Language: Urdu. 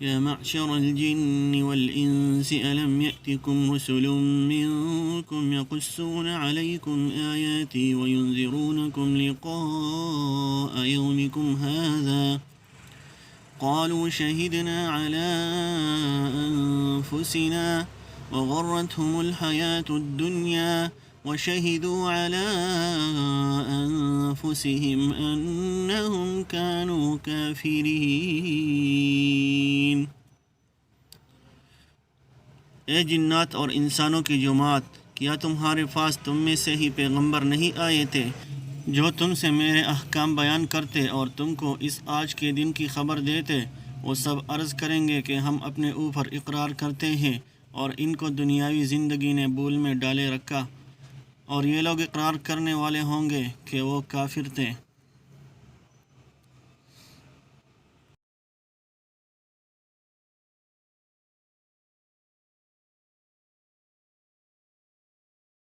يا معشر الجن والإنس ألم يأتكم رسل منكم يقصون عليكم آياتي وينذرونكم لقاء يومكم هذا قالوا شهدنا على أنفسنا وغرتهم الحياة الدنيا وشهدوا على أنفسهم أنهم كانوا كافرين۔ اے جنات اور انسانوں کی جماعت، کیا تمہارے پاس تم میں سے ہی پیغمبر نہیں آئے تھے جو تم سے میرے احکام بیان کرتے اور تم کو اس آج کے دن کی خبر دیتے؟ وہ سب عرض کریں گے کہ ہم اپنے اوپر اقرار کرتے ہیں اور ان کو دنیاوی زندگی نے بھول میں ڈالے رکھا، اور یہ لوگ اقرار کرنے والے ہوں گے کہ وہ کافر تھے۔